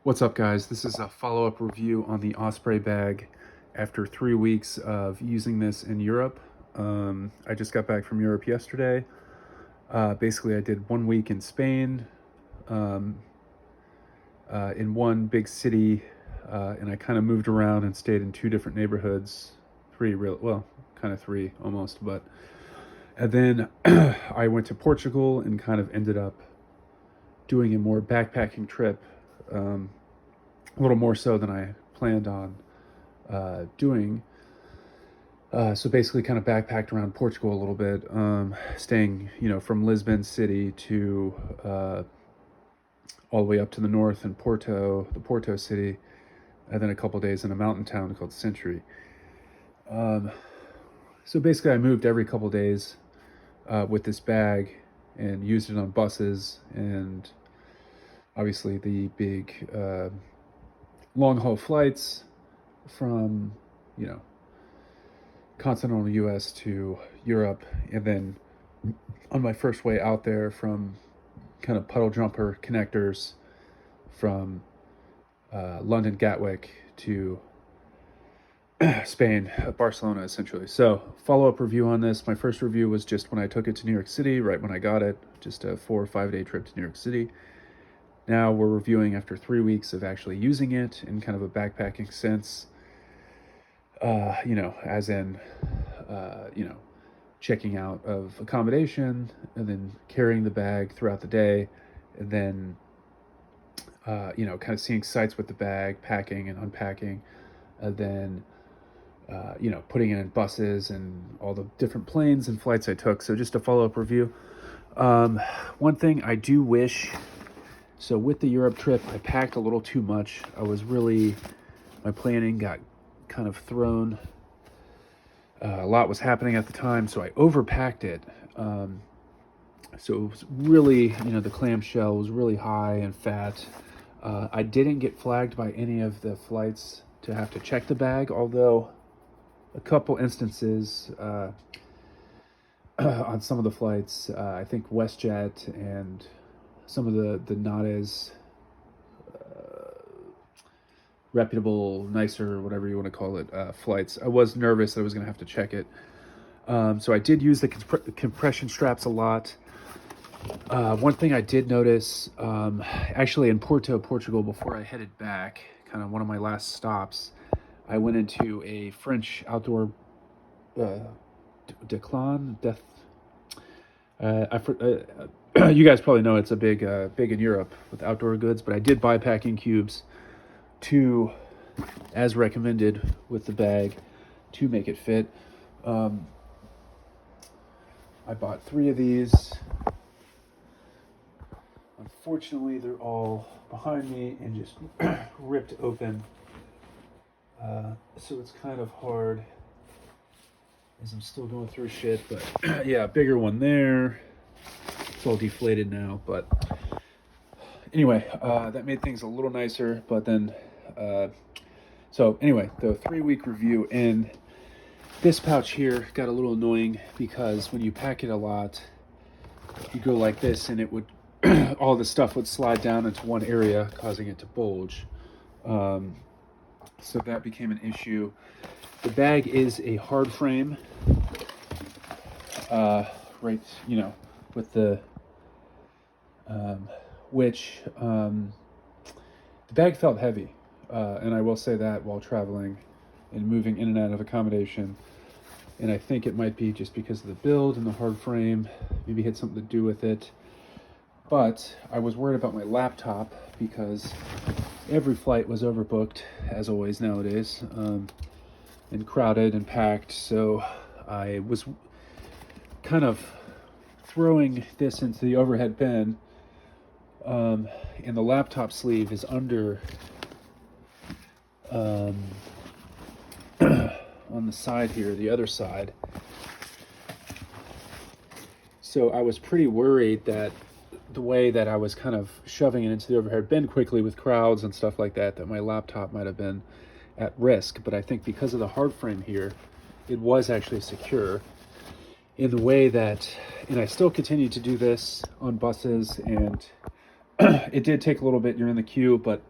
What's up, guys? This is a follow-up review on the Osprey bag after 3 weeks of using this in Europe. I just got back from Europe yesterday. Basically, I did 1 week in Spain, um, in one big city, and I kind of moved around and stayed in two different neighborhoods. Kind of three almost, but. And then I went to Portugal and kind of ended up doing a more backpacking trip. Um, a little more so than I planned on doing. So basically, kind of backpacked around Portugal a little bit, staying, from Lisbon city to all the way up to the north in Porto, the Porto city, and then a couple days in a mountain town called Century. Um, so basically, I moved every couple days with this bag and used it on buses and obviously the big long haul flights from, you know, continental US to Europe, and then on my first way out there from kind of puddle jumper connectors from London Gatwick to Spain, Barcelona, essentially. So, follow up review on this. My first review was just when I took it to New York City, right when I got it, just a 4 or 5 day trip to New York City. Now we're reviewing after 3 weeks of actually using it in kind of a backpacking sense, as in, checking out of accommodation and then carrying the bag throughout the day, and then, kind of seeing sights with the bag, packing and unpacking, and then, putting it in buses and all the different planes and flights I took. So just a follow-up review. One thing I do wish, so with the Europe trip, I packed a little too much. My planning got kind of thrown. A lot was happening at the time, so I overpacked it. So it was really, the clamshell was really high and fat. I didn't get flagged by any of the flights to have to check the bag, although a couple instances on some of the flights, I think WestJet and some of the not as reputable, nicer, whatever you want to call it, flights, I was nervous that I was going to have to check it. So I did use the compression straps a lot. One thing I did notice, actually in Porto, Portugal, before I headed back, kind of one of my last stops, I went into a French outdoor declan, death. You guys probably know it's a big in Europe with outdoor goods, but I did buy packing cubes to, as recommended with the bag, to make it fit. I bought 3 of these. Unfortunately, they're all behind me and just ripped open. So it's kind of hard as I'm still going through shit, but yeah, bigger one there. It's all deflated now, but anyway, that made things a little nicer. But then, so anyway, the 3 week review, and this pouch here got a little annoying because when you pack it a lot, you go like this and it would, all the stuff would slide down into one area, causing it to bulge. So that became an issue. The bag is a hard frame, right, with the, the bag felt heavy. And I will say that while traveling and moving in and out of accommodation. And I think it might be just because of the build and the hard frame, maybe had something to do with it. But I was worried about my laptop because every flight was overbooked, as always nowadays, and crowded and packed. So I was kind of throwing this into the overhead bin, and the laptop sleeve is under, on the side here, the other side. So I was pretty worried that the way that I was kind of shoving it into the overhead bin quickly with crowds and stuff like that, that my laptop might have been at risk. But I think because of the hard frame here, it was actually secure in the way that, and I still continue to do this on buses, and it did take a little bit during the queue, but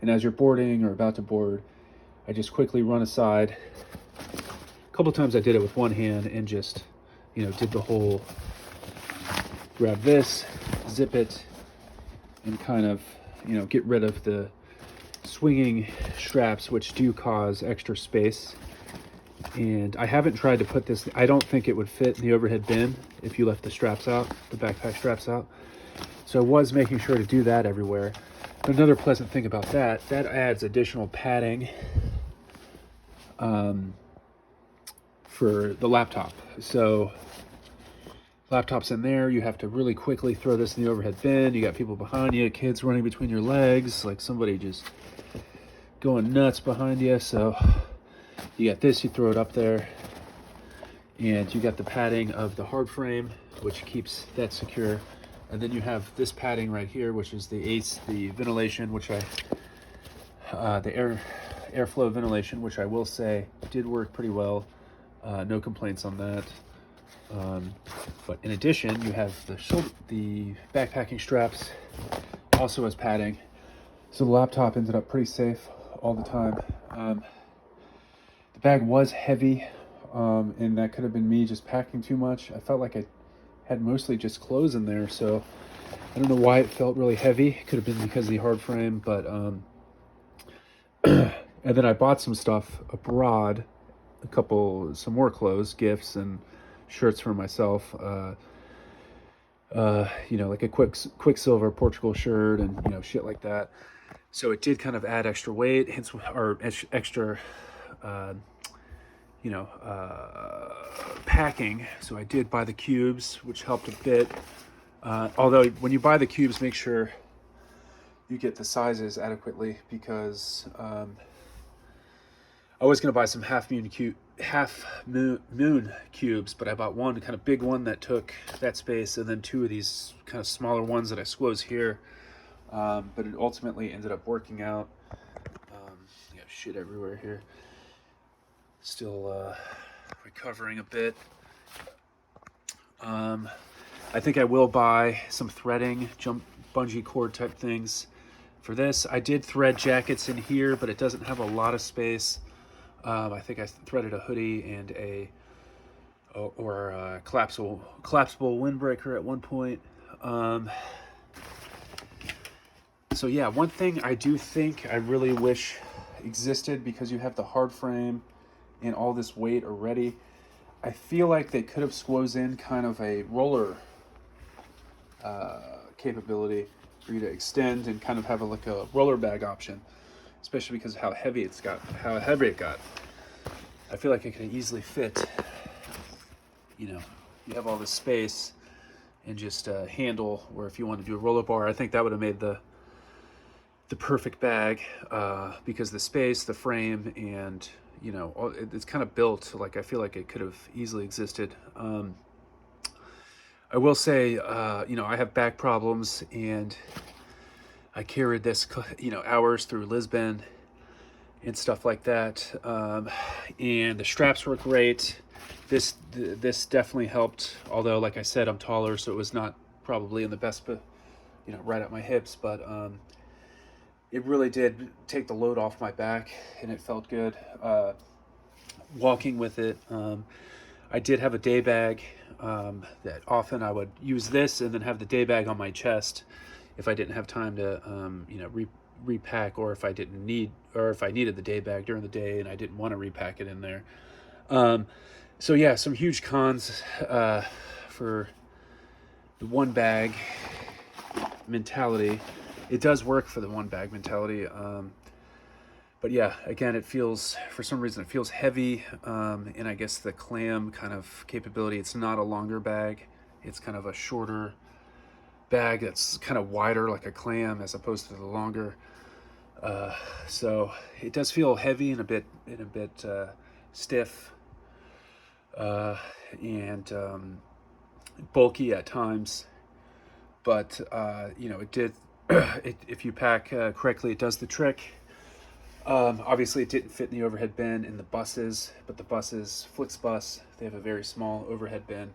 And as you're boarding or about to board, I just quickly run aside. A couple times I did it with one hand and just, did the whole grab this, zip it, and kind of, get rid of the swinging straps, which do cause extra space. And I haven't tried to put this, I don't think it would fit in the overhead bin if you left the straps out, the backpack straps out. So I was making sure to do that everywhere. But another pleasant thing about that adds additional padding for the laptop. So laptop's in there, you have to really quickly throw this in the overhead bin. You got people behind you, kids running between your legs, like somebody just going nuts behind you. So you got this, you throw it up there, and you got the padding of the hard frame, which keeps that secure. And then you have this padding right here, which is the ventilation, which the airflow ventilation, which I will say did work pretty well. No complaints on that. But in addition, you have the backpacking straps also as padding. So the laptop ended up pretty safe all the time. The bag was heavy, and that could have been me just packing too much. I felt like I had mostly just clothes in there, so I don't know why it felt really heavy. It could have been because of the hard frame, but and then I bought some stuff abroad, some more clothes, gifts, and shirts for myself. Like a Quicksilver Portugal shirt and shit like that. So it did kind of add extra weight, hence or extra packing. So I did buy the cubes, which helped a bit. Although when you buy the cubes, make sure you get the sizes adequately, because I was going to buy some half moon cubes, but I bought one kind of big one that took that space, and then two of these kind of smaller ones that I squoze here. But it ultimately ended up working out. Shit everywhere here. Still recovering a bit. I think I will buy some threading, bungee cord type things for this. I did thread jackets in here, but it doesn't have a lot of space. I think I threaded a hoodie and a collapsible windbreaker at one point. So yeah, one thing I do think I really wish existed, because you have the hard frame and all this weight already, I feel like they could have squoze in kind of a roller capability for you to extend and kind of have like a roller bag option, especially because of how heavy it got. I feel like it could easily fit, you have all this space and just handle, where if you want to do a roller bar, I think that would have made the perfect bag, because the space, the frame, and it's kind of built like I feel like it could have easily existed. I will say, I have back problems, and I carried this, hours through Lisbon and stuff like that. And the straps were great. This definitely helped. Although, like I said, I'm taller, so it was not probably in the best, right at my hips, but it really did take the load off my back, and it felt good walking with it. I did have a day bag that often I would use this and then have the day bag on my chest if I didn't have time to repack, or if I needed the day bag during the day and I didn't want to repack it in there. So yeah, some huge cons for the one bag mentality. It does work for the one bag mentality. But yeah, again, for some reason, it feels heavy. And I guess the clam kind of capability, it's not a longer bag. It's kind of a shorter bag that's kind of wider like a clam, as opposed to the longer. So it does feel heavy and a bit stiff, and bulky at times. But it did. If you pack correctly, it does the trick. Obviously, it didn't fit in the overhead bin in the buses, but the buses, Flixbus, they have a very small overhead bin.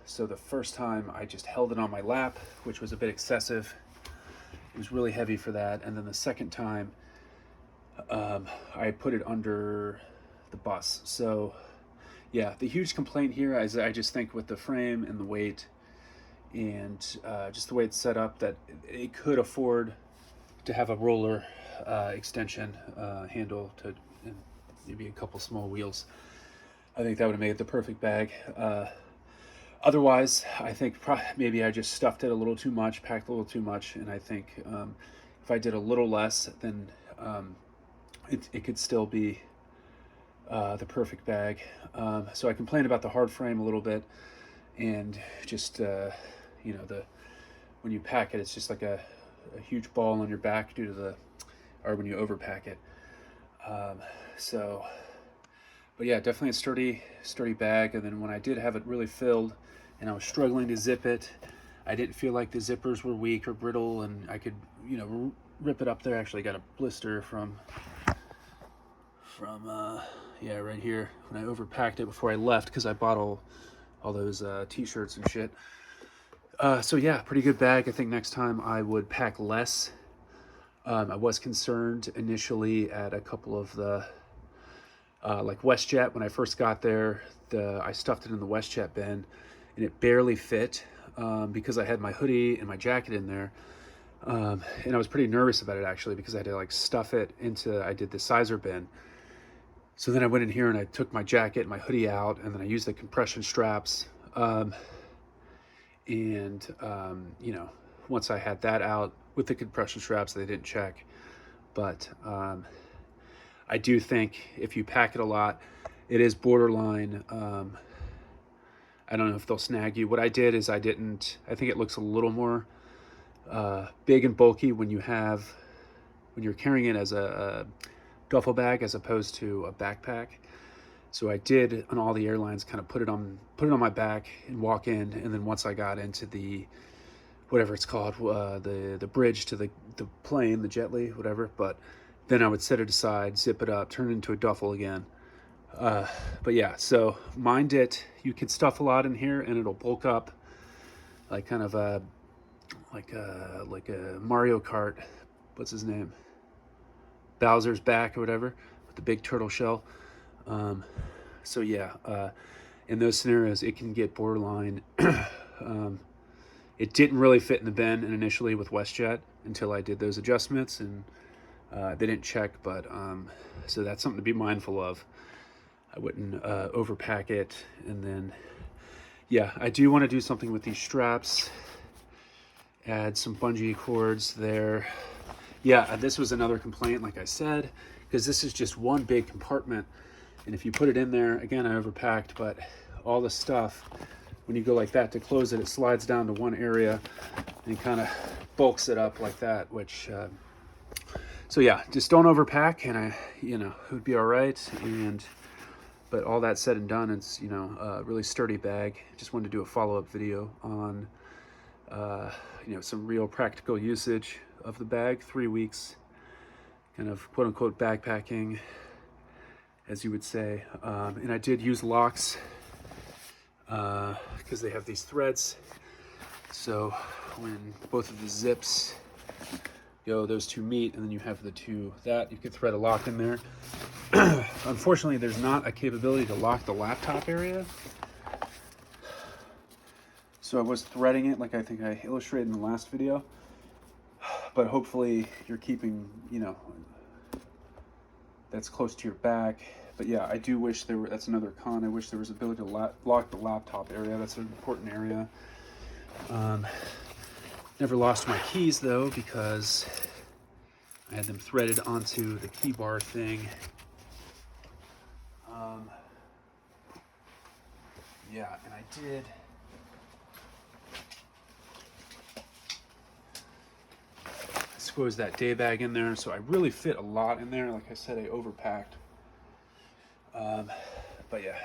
So the first time I just held it on my lap, which was a bit excessive. It was really heavy for that. And then the second time, I put it under the bus. So yeah, the huge complaint here is I just think with the frame and the weight and just the way it's set up, that it could afford to have a roller extension handle to, and maybe a couple small wheels. I think that would have made it the perfect bag. Otherwise, I think maybe I just stuffed it a little too much, packed a little too much, and I think if I did a little less, then it could still be the perfect bag. So I complained about the hard frame a little bit, and just you know, when you pack it, it's just like a huge ball on your back due to or when you overpack it. But yeah, definitely a sturdy bag. And then when I did have it really filled and I was struggling to zip it, I didn't feel like the zippers were weak or brittle, and I could, you know, rip it up there. Actually got a blister from yeah, right here when I overpacked it before I left, because I bought all those t-shirts and shit. So yeah, pretty good bag. I think next time I would pack less. I was concerned initially at a couple of the like WestJet. When I first got there, I stuffed it in the WestJet bin and it barely fit because I had my hoodie and my jacket in there. And I was pretty nervous about it actually, because I had to like stuff it into, I did the sizer bin. So then I went in here and I took my jacket and my hoodie out, and then I used the compression straps. You know, once I had that out with the compression straps, they didn't check. But I do think if you pack it a lot, it is borderline. I don't know if they'll snag you. What I did is I think it looks a little more big and bulky when you're carrying it as a duffel bag as opposed to a backpack. So I did on all the airlines kind of put it on my back and walk in, and then once I got into the whatever it's called, the bridge to the plane, the Jetly, whatever, but then I would set it aside, zip it up, turn it into a duffel again. But yeah, so mind it, you can stuff a lot in here and it'll bulk up like kind of like a Mario Kart, what's his name? Bowser's back or whatever, with the big turtle shell. So yeah, in those scenarios, it can get borderline. It didn't really fit in the bin initially with WestJet until I did those adjustments, and they didn't check, but so that's something to be mindful of. I wouldn't overpack it. And then yeah, I do want to do something with these straps, add some bungee cords there. Yeah, this was another complaint, like I said, because this is just one big compartment, and if you put it in there, again, I overpacked, but all the stuff, when you go like that to close it, it slides down to one area and kind of bulks it up like that, which so yeah, just don't overpack, and you know, it would be all right. But all that said and done, it's, you know, a really sturdy bag. Just wanted to do a follow-up video on you know, some real practical usage of the bag. 3 weeks kind of quote-unquote backpacking, as you would say. And I did use locks because they have these threads, so when both of the zips go, those two meet, and then you have the two that you could thread a lock in there. Unfortunately, there's not a capability to lock the laptop area, so I was threading it like I think I illustrated in the last video, but hopefully you're keeping, you know, that's close to your back. But yeah, I do wish there were, that's another con, I wish there was ability to lock the laptop area. That's an important area. Never lost my keys though, because I had them threaded onto the key bar thing. Yeah, and I did squeeze that day bag in there, so I really fit a lot in there. Like I said, I overpacked. But yeah.